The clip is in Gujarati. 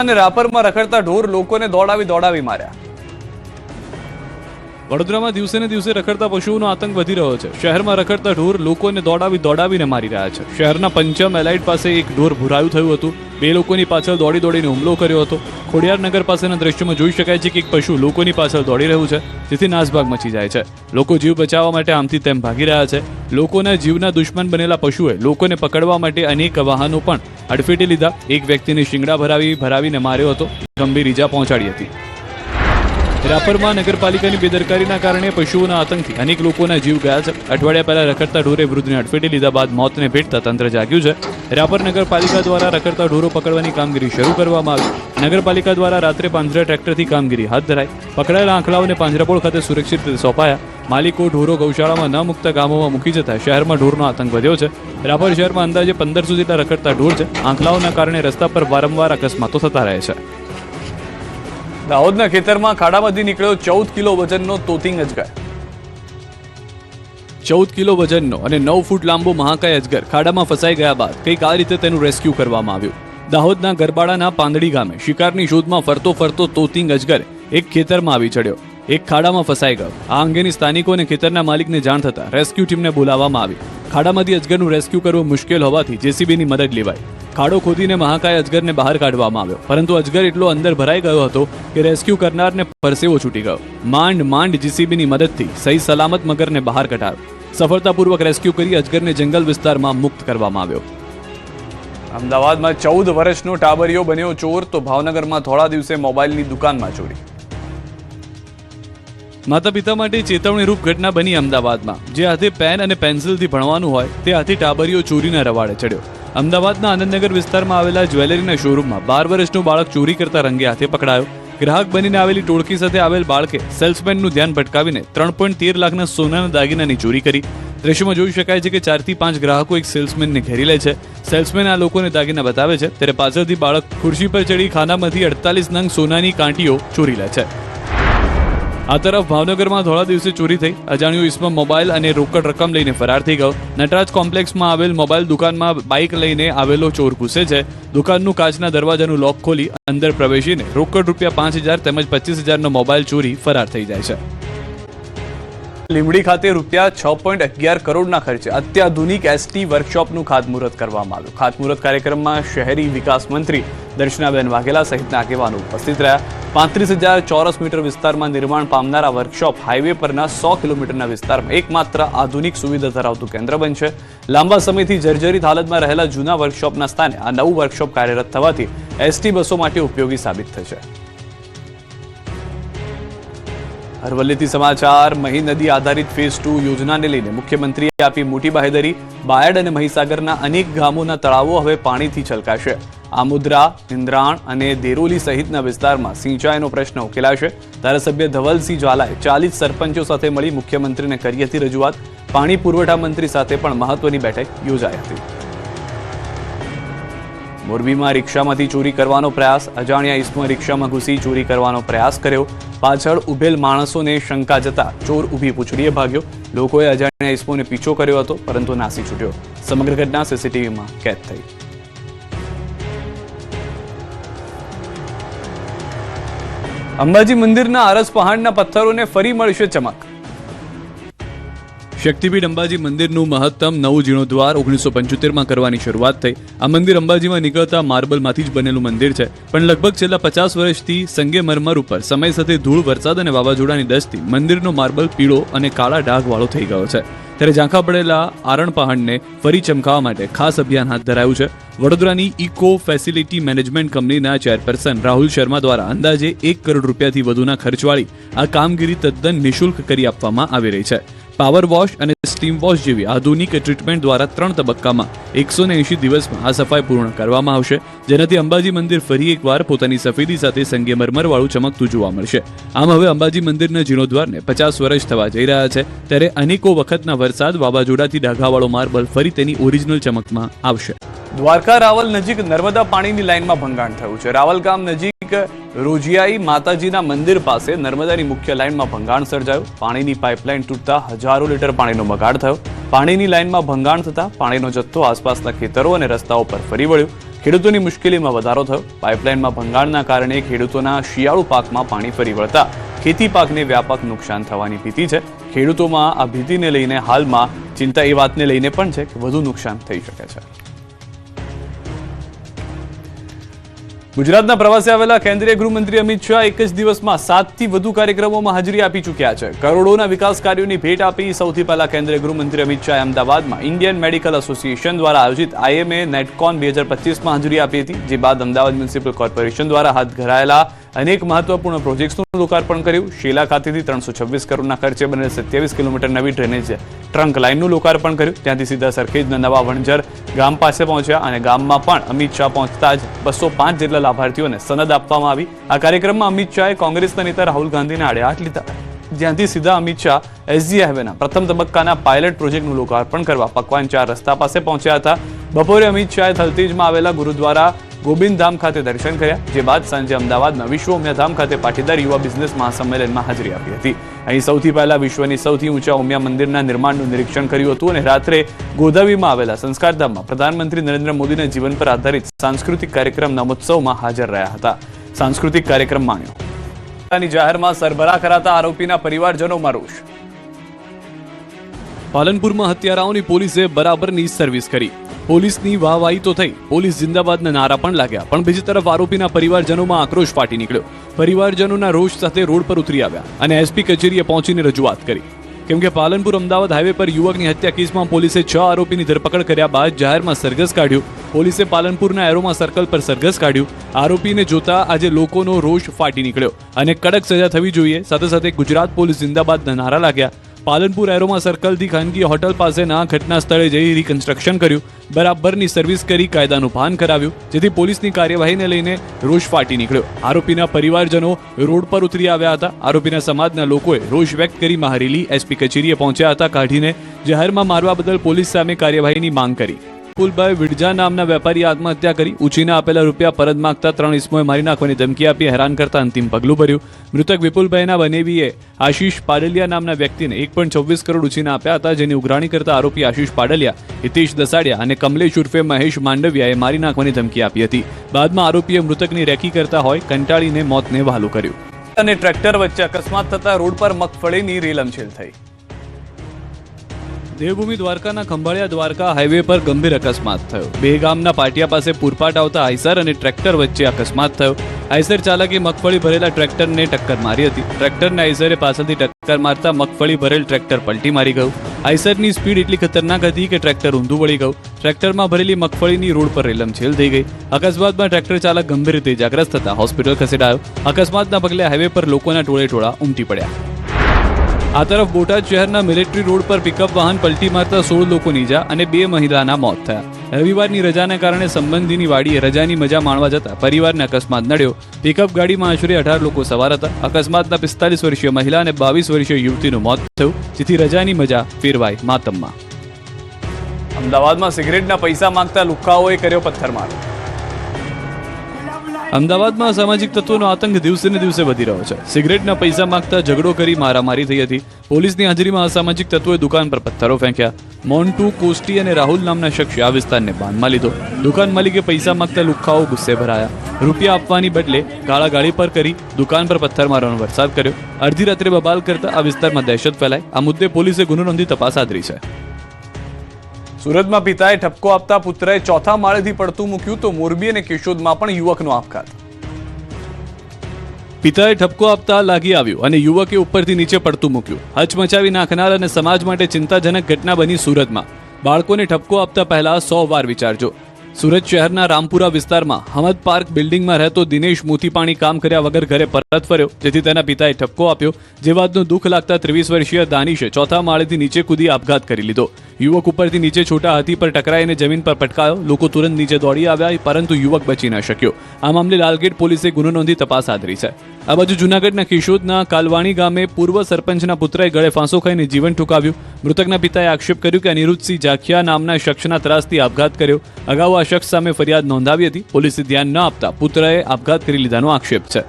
અને રાપરમાં રખડતા ઢોર લોકોને દોડાવી માર્યા। વડોદરામાં દિવસે ને દિવસે રખડતા પશુઓનો આતંક વધી રહ્યો છે। શહેરમાં રખડતા ઢોર લોકોને દોડાવીને મારી રહ્યા છે। શહેરના પંચમ એલાઇટ પાસે એક ઢોર ભૂરાયું થયું હતું। બે લોકોની પાછળ દોડીને હુમલો કર્યો હતો। ખોડિયારનગર પાસેના દ્રશ્યોમાં જોઈ શકાય છે કે એક પશુ લોકોની પાછળ દોડી રહ્યું છે, જેથી નાસભાગ મચી જાય છે। લોકો જીવ બચાવવા માટે આમથી તેમ ભાગી રહ્યા છે। લોકોના જીવના દુશ્મન બનેલા પશુએ લોકોને પકડવા માટે અનેક વાહનો પણ અડફેટે લીધા। એક વ્યક્તિને શિંગડા ભરાવીને માર્યો હતો, ગંભીર ઈજા પહોંચાડી હતી। રાપરમાં નગરપાલિકાની બેદરકારીના કારણે પશુઓના આતંકથી અનેક લોકોના જીવ ગયા છે। અઠવાડિયા પહેલા રખડતા ઢોરે વૃદ્ધને અડફેટે લીધા બાદ મોતને ભેટતા તંત્ર જાગ્યું છે। રાપર નગરપાલિકા દ્વારા રખડતા ઢોરો પકડવાની કામગીરી શરૂ કરવામાં આવી। નગરપાલિકા દ્વારા રાત્રે પાંજરા ટ્રેક્ટરથી કામગીરી હાથ ધરાઈ। પકડાયેલા આંખલાઓને પાંજરાપોળ ખાતે સુરક્ષિત રીતે સોંપાયા। માલિકો ઢોરો ગૌશાળામાં ન મુકતા ગામોમાં મૂકી જતા શહેરમાં ઢોરનો આતંક વધ્યો છે। રાપર શહેરમાં અંદાજે 1500 જેટલા રખડતા ઢોર છે। આંખલાઓના કારણે રસ્તા પર વારંવાર અકસ્માતો થતા રહે છે। દાહોદના ખેતરમાં ખાડામાંથી નીકળ્યો 14 કિલો વજનનો તોતિંગ અજગર। 14 કિલો વજનનો અને 9 ફૂટ લાંબો મહાકાય અજગર ખાડામાં ફસાઈ ગયા બાદ કંઈક આ રીતે તેનું રેસ્ક્યુ કરવામાં આવ્યું। દાહોદના ગરબાડાના પાંદડી ગામે શિકારની શોધમાં ફરતો તોતિંગ અજગર એક ખેતરમાં આવી ચડ્યો, એક ખાડામાં ફસાઈ ગયો। આ અંગેની સ્થાનિકો અને ખેતરના માલિકને જાણ થતા રેસ્ક્યુ ટીમને બોલાવવામાં આવી। ખાડામાંથી અજગરનું રેસ્ક્યુ કરવું મુશ્કેલ હોવાથી જેસીબીની મદદ લેવાઈ। ખાડો ખોદીને મહાકાય અજગરને બહાર કાઢવામાં આવ્યો, પરંતુ અજગર એટલો અંદર ભરાઈ ગયો હતો કે રેસ્ક્યુ કરનારને પરસેવો છૂટી ગયો। માંડ જેસીબીની મદદથી સહી સલામત મગરને બહાર કઢાયો। સફળતાપૂર્વક રેસ્ક્યુ કરી અજગરને જંગલ વિસ્તારમાં મુક્ત કરવામાં આવ્યો। અમદાવાદમાં 14 વર્ષનો ટાબરિયો બન્યો ચોર, તો ભાવનગરમાં થોડા દિવસે મોબાઈલની દુકાનમાં ચોરી। માતા પિતા માટે ચેતવણીરૂપ ઘટના બની અમદાવાદમાં। જે હાથે પેન અને પેન્સિલથી ભણવાનું હોય તે હાથે ટાબરિયો ચોરીના રવાડે ચડ્યો। અમદાવાદના આનંદનગર વિસ્તારમાં આવેલા જ્વેલરીના શોરૂમમાં 12 વર્ષનું બાળક ચોરી કરતા રંગે હાથે પકડાયો। ગ્રાહક બનીને આવેલી ટોળકી સાથે આવેલ બાળકે સેલ્સમેનનું ધ્યાન ભટકાવીને 3.13 લાખના સોનાના દાગીનાની ચોરી કરી। દ્રશ્યમાં જોઈ શકાય છે કે 4 થી 5 ગ્રાહકો એક સેલ્સમેનને ઘેરી લે છે। સેલ્સમેન આ લોકોને દાગીના બતાવે છે, ત્યારે પાછળથી બાળક ખુરશી પર ચડી ખાનામાંથી 48 નંગ સોનાની કાંટીઓ ચોરી લે છે। આ તરફ ભાવનગરમાં થોડા દિવસે ચોરી થઈ। અજાણ્યો ઇસમ મોબાઈલ અને રોકડ રકમ લઈને ફરાર થઈ ગયો। નટરાજ કોમ્પ્લેક્સમાં આવેલ મોબાઈલ દુકાનમાં બાઇક લઈને આવેલો ચોર ઘૂસે છે। દુકાનનું કાચના દરવાજાનું લોક ખોલી અંદર પ્રવેશીને રોકડ રૂપિયા 5000 તેમજ 25000નો મોબાઈલ ચોરી ફરાર થઈ જાય છે। લીંબડી ખાતે રૂપિયા 6.11 કરોડના ખર્ચે અત્યાધુનિક એસટી વર્કશોપનું ખાતમુહૂર્ત કરવામાં આવ્યું। ખાતમુહૂર્ત કાર્યક્રમમાં શહેરી વિકાસ મંત્રી દર્શનાબેન વાઘેલા સહિતના આગેવાનો ઉપસ્થિત રહ્યા। 35,000 ચોરસ મીટર વિસ્તારમાં નિર્માણ પામનારા વર્કશોપ હાઈવે પરના 100 કિલોમીટરના વિસ્તારમાં એકમાત્ર આધુનિક સુવિધા ધરાવતું કેન્દ્ર બનશે। લાંબા સમયથી જર્જરિત હાલતમાં રહેલા જૂના વર્કશોપના સ્થાને આ નવું વર્કશોપ કાર્યરત થવાથી એસટી બસો માટે ઉપયોગી સાબિત થશે। અરવલ્લીથી સમાચાર। મહી નદી આધારિત ફેઝ 2 યોજનાને લઈને મુખ્યમંત્રીએ આપી મોટી બાહેધરી। બાયડ અને મહીસાગરના અનેક ગામોના તળાવો હવે પાણીથી છલકાશે। આમુદ્રા, ઇન્દ્રાણ અને દેરોલી સહિતના વિસ્તારમાં સિંચાઈનો પ્રશ્ન ઉકેલાશે। ધારાસભ્ય ધવલસિંહ ઝાલાએ 40 સરપંચો સાથે મળી મુખ્યમંત્રીને કરી હતી રજૂઆત। પાણી પુરવઠા મંત્રી સાથે પણ મહત્વની બેઠક યોજાઈ હતી। મોરબીમાં રિક્ષામાંથી ચોરી કરવાનો પ્રયાસ। અજાણ્યા ઇસમે રિક્ષામાં ઘૂસી ચોરી કરવાનો પ્રયાસ કર્યો। પાછળ ઉભેલ માણસોને શંકા જતા ચોર ઊભી પૂંછડીએ ભાગ્યો। લોકોએ અજાણ્યા ઇસમોને પીછો કર્યો હતો, પરંતુ નાસી છૂટ્યો। સમગ્ર ઘટના સીસીટીવીમાં કેદ થઈ। અંબાજી મંદિરના આરસ પહાડના પથ્થરોને ફરી મળશે ચમક। શક્તિપીઠ અંબાજી મંદિરનું મહત્તમ નવું જીર્ણોદ્વાર 1975માં કરવાની શરૂઆત થઈ। આ મંદિર અંબાજીમાં નીકળતા માર્બલમાંથી જ બનેલું મંદિર છે, પણ લગભગ છેલ્લા 50 વર્ષથી સંગેમરમર ઉપર સમય સાથે ધૂળ, વરસાદ અને વાવાઝોડાની દસ્તથી મંદિરનો માર્બલ પીળો અને કાળા ડાઘવાળો થઈ ગયો છે। ત્યારે ઝાંખા પડેલા આરણ પહાડને ફરી ચમકાવવા માટે ખાસ અભિયાન હાથ ધરાયું છે। વડોદરાની ઇકો ફેસિલિટી મેનેજમેન્ટ કંપનીના ચેરપર્સન રાહુલ શર્મા દ્વારા અંદાજે 1 કરોડ રૂપિયાથી વધુના ખર્ચવાળી આ કામગીરી તદ્દન નિઃશુલ્ક કરી આપવામાં આવી રહી છે। પાવર વોશ અને સ્ટીમ વોશ જેવી આધુનિક ટ્રીટમેન્ટ દ્વારા 3 તબક્કામાં 180 દિવસમાં આ સફાઈ પૂર્ણ કરવામાં આવશે, જેનાથી અંબાજી મંદિર ફરી એકવાર પોતાની સફેદી સાથે સંગેમરમરવાળું ચમકતું જોવા મળશે। આમ હવે અંબાજી મંદિરના જીર્ણોદ્વારને 50 વર્ષ થવા જઈ રહ્યા છે, ત્યારે અનેકો વખતના વરસાદ, વાવાઝોડાથી ડાઘાવાળો માર્બલ ફરી તેની ઓરિજિનલ ચમકમાં આવશે। દ્વારકા રાવલ નજીક નર્મદા પાણીની લાઇનમાં ભંગાણ થયું છે। રાવલ ગામ નજીક રોજિયાઈ માતાજીના મંદિર પાસે નર્મદાની મુખ્ય લાઇનમાં ભંગાણ સર્જાયું। પાણીની પાઇપલાઇન તૂટતા હજારો લીટર પાણીનો બગાડ થયો। પાણીની લાઇનમાં ભંગાણ થતા પાણીનો જથ્થો આસપાસના ખેતરો અને રસ્તાઓ પર ફરી વળ્યો। ખેડૂતોની મુશ્કેલીમાં વધારો થયો. પાઇપલાઇનમાં ભંગાણના કારણે ખેડૂતોના શિયાળુ પાકમાં પાણી ફરી વળતા ખેતી પાકને વ્યાપક નુકસાન થવાની ભીતિ છે. ખેડૂતોમાં આ ભીતિને લઈને હાલમાં ચિંતા એ વાતને લઈને પણ છે કે વધુ નુકસાન થઈ શકે છે. ગુજરાતના પ્રવાસે આવેલા કેન્દ્રીય ગૃહમંત્રી અમિત શાહ એક જ દિવસમાં 7થી વધુ કાર્યક્રમોમાં હાજરી આપી ચૂક્યા છે. કરોડોના વિકાસ કાર્યોની ભેટ આપી સૌથી પહેલા કેન્દ્રીય ગૃહમંત્રી અમિત શાહે અમદાવાદમાં ઇન્ડિયન મેડિકલ એસોસિએશન દ્વારા આયોજિત IMA નેટકોન 2025માં હાજરી આપી હતી. જે બાદ અમદાવાદ મ્યુનિસિપલ કોર્પોરેશન દ્વારા હાથ ધરાયેલા અનેક મહત્વપૂર્ણ પ્રોજેક્ટ્સનું લોકાર્પણ કર્યું. શેલા ખાતેથી 326 કરોડના ખર્ચે બનેલ 27 કિલોમીટર નવી ડ્રેનેજ ટ્રંક લાઇનનું લોકાર્પણ કર્યું. ત્યાંથી સીધા સરખેજના નવા વણઝર ગામ પાસે પહોંચ્યા અને ગામમાં પણ અમિત શાહ પહોંચતા જ 205 જેટલા લાભાર્થીઓને સનદ આપવામાં આવી. આ કાર્યક્રમમાં અમિત શાહે કોંગ્રેસના નેતા રાહુલ ગાંધીને આડે હાથ લીધા, જ્યાંથી સીધા અમિત શાહ SG હાઈવેના પ્રથમ તબક્કાના પાયલટ પ્રોજેક્ટનું લોકાર્પણ કરવા પકવાન 4 રસ્તા પાસે પહોંચ્યા હતા. બપોરે અમિત શાહે થલતેજમાં આવેલા ગુરુદ્વારા ગોવિંદધામ ખાતે દર્શન કર્યા. જે બાદ સાંજે અમદાવાદના વિશ્વ ઉમિયાધામ ખાતે પાટીદાર યુવા બિઝનેસ મહાસંમેલનમાં હાજરી આપી હતી. અહીં સૌથી પહેલા વિશ્વની સૌથી ઊંચા ઉમિયા મંદિરના નિર્માણનું નિરીક્ષણ કર્યું હતું અને રાત્રે ગોદાવીમાં આવેલા સંસ્કારધામમાં પ્રધાનમંત્રી નરેન્દ્ર મોદીના જીવન પર આધારિત સાંસ્કૃતિક કાર્યક્રમના મહોત્સવમાં હાજર રહ્યા હતા. સાંસ્કૃતિક કાર્યક્રમ માણ્યો. જાહેરમાં સરબરાહ કરાતા આરોપીના પરિવારજનોમાં રોષ. પાલનપુરમાં હત્યારાઓની પોલીસે બરાબરની સર્વિસ કરી. પોલીસની વાહવાહી તો થઈ, પોલીસ જિંદાબાદના નારા પણ લાગ્યા, પણ બીજી તરફ આરોપીના પરિવારજનોમાં આક્રોશ ફાટી નીકળ્યો. પરિવારજનોના રોષ સાથે રોડ પર ઉતરી આવ્યા અને SP કચેરીએ પહોંચીને રજૂઆત કરી. કેમ કે પાલનપુર અમદાવાદ હાઈવે પર યુવકની હત્યા કેસમાં પોલીસે 6 આરોપીની ધરપકડ કર્યા બાદ જાહેરમાં સરઘસ કાઢ્યું. પોલીસે પાલનપુરના એરોમા સર્કલ પર સરઘસ કાઢ્યું. આરોપીને જોતા આજે લોકોનો રોષ ફાટી નીકળ્યો અને કડક સજા થવી જોઈએ. સાથે સાથે ગુજરાત પોલીસ જિંદાબાદના નારા લાગ્યા. પાલનપુર એરોમા સર્કલથી ખાનગી હોટલ પાસેના ઘટના સ્થળે જઈ રિકન્સ્ટ્રક્શન કર્યું. બરાબરની સર્વિસ કરી કાયદાનું ભાન કરાવ્યું, જેથી પોલીસની કાર્યવાહીને લઈને રોષ ફાટી નીકળ્યો. આરોપીના પરિવારજનો રોડ પર ઉતરી આવ્યા હતા. આરોપીના સમાજના લોકોએ રોષ વ્યક્ત કરી મહારેલી SP કચેરીએ પહોંચ્યા હતા. કાઢીને જાહેરમાં મારવા બદલ પોલીસ સામે કાર્યવાહીની માંગ કરી. વિપુલભાઈ વિડજા નામના વેપારીએ આત્મહત્યા કરી. ઉછીના આપેલા રૂપિયા પરત માંગતા 3 ઇસમોએ મારી નાખવાની ધમકી આપી હેરાન કરતા અંતિમ પગલું ભર્યું. મૃતક વિપુલભાઈના બનેવીએ આશીષ પાડલિયા નામના વ્યક્તિને 1.26 કરોડ ઉછીના આપ્યા હતા, જેની ઉઘરાણી કરતા આરોપી આશીષ પાડલિયા, હિતેશ દસાડિયા અને કમલેશ ઉર્ફે મહેશ માંડવિયાએ મારી નાખવાની ધમકી આપી હતી. બાદમાં આરોપીએ મૃતકની રેકી કરતા હોય કંટાળીને મોતને વહાલું કર્યું. અને ટ્રેક્ટર વચ્ચે અકસ્માત થતા રોડ પર મગફળીની રેલમછેલ થઈ. દેવભૂમિ દ્વારકાના ખંભાળિયા દ્વારકા હાઈવે પર ગંભીર અકસ્માત થયો. બે ગામના પાટિયા પાસે પૂરપાટ આવતા આઈસર અને ટ્રેક્ટર વચ્ચે અકસ્માત થયો. આઈસર ચાલકે મગફળી ભરેલા ટ્રેક્ટરને ટક્કર મારી હતી. ટ્રેક્ટરને આઈસરે પાછળથી ટક્કર મારતા મગફળી ભરેલ ટ્રેક્ટર પલટી મારી ગયું. આઈસરની સ્પીડ એટલી ખતરનાક હતી કે ટ્રેક્ટર ઊંધું વળી ગયું. ટ્રેક્ટરમાં ભરેલી મગફળીની રોડ પર રેલમછેલ થઈ ગઈ. અકસ્માતમાં ટ્રેક્ટર ચાલક ગંભીર રીતે ઇજાગ્રસ્ત થતા હોસ્પિટલ ખસેડાયો. અકસ્માતના પગલે હાઈવે પર લોકોના ટોળે ઉમટી પડ્યા. આ તરફ બોટાદ શહેરના મિલિટરી રોડ પર પિકઅપ વાહન પલટી મારતા 16 લોકોની ઈજા અને 2 મહિલાના મોત થયા. રવિવારની રજાને કારણે સંબંધીની વાડીએ રજાની મજા માણવા જતા પરિવારને અકસ્માત નડ્યો. પિકઅપ ગાડીમાં આશરે 18 લોકો સવાર હતા. અકસ્માતના 45 વર્ષીય મહિલા અને 22 વર્ષીય યુવતીનું મોત થયું, જેથી રજાની મજા ફેરવાઈ માતમમાં. અમદાવાદમાં સિગરેટના પૈસા માંગતા લુખ્ખાઓએ કર્યો પથ્થરમારો. અમદાવાદમાં અસામાજિક તત્વોનો આતંક દિવસે ને દિવસે વધી રહ્યો છે. સિગરેટના પૈસા માંગતા ઝઘડો કરી મારામારી થઈ હતી. પોલીસની હાજરીમાં અસામાજિક તત્વોએ દુકાન પર પથ્થરો ફેંક્યા. મોન્ટુ, કોસ્ટી અને રાહુલ નામના શખ્સે આ વિસ્તારને બાંધમાં લીધો. દુકાન માલિકે પૈસા માંગતા લુખ્ખાઓ ગુસ્સે ભરાયા. રૂપિયા આપવાની બદલે ગાળાગાળી પર કરી દુકાન પર પથ્થરમારોનો વરસાદ કર્યો. અડધી રાત્રે બબાલ કરતા આ વિસ્તારમાં દહેશત ફેલાઈ. આ મુદ્દે પોલીસે ગુનો નોંધી તપાસ આદરી છે. સુરતમાં પિતાએ ઠપકો આપતા પુત્રએ 4થા માળેથી પડતું મૂક્યું તો મોરબી અને કેશોદમાં પણ યુવકનો આપઘાત. પિતાએ ઠપકો આપતા લાગી આવ્યું અને યુવકે ઉપરથી નીચે પડતું મૂક્યું. હચમચાવી નાખનાર અને સમાજ માટે ચિંતાજનક ઘટના બની સુરતમાં. બાળકોને ઠપકો આપતા પહેલા 100 વાર વિચારજો. સુરત શહેરના રામપુરા વિસ્તારમાં હમદ પાર્ક બિલ્ડિંગમાં રહેતો દિનેશ મોતીપાણી કામ કર્યા વગર ઘરે પરત ફર્યો, જેથી તેના પિતાએ ઠપકો આપ્યો. જે વાતનું દુઃખ લાગતા 23 વર્ષીય દાનિશે 4થા માળેથી નીચે કૂદી આપઘાત કરી લીધો. યુવક ઉપરથી નીચે છોટા હાથી પર ટકરાઈને જમીન પર પટકાયો. લોકો તુરંત નીચે દોડી આવ્યા, પરંતુ યુવક બચી ન શક્યો. આ મામલે લાલગેટ પોલીસે ગુનો નોંધી તપાસ આદરી છે. આ બાજુ જૂનાગઢના કિશોદના કાલવાણી ગામે પૂર્વ સરપંચના પુત્રએ ગળે ફાંસો ખાઈને જીવન ટૂંકાવ્યું. મૃતકના પિતાએ આક્ષેપ કર્યો કે અનિરુદ્ધસિંહ જાખિયા નામના શખ્સના ત્રાસથી આપઘાત કર્યો. અગાઉ આ શખ્સ સામે ફરિયાદ નોંધાવી હતી. પોલીસે ધ્યાન ન આપતા પુત્રએ આપઘાત કરી લીધાનો આક્ષેપ છે.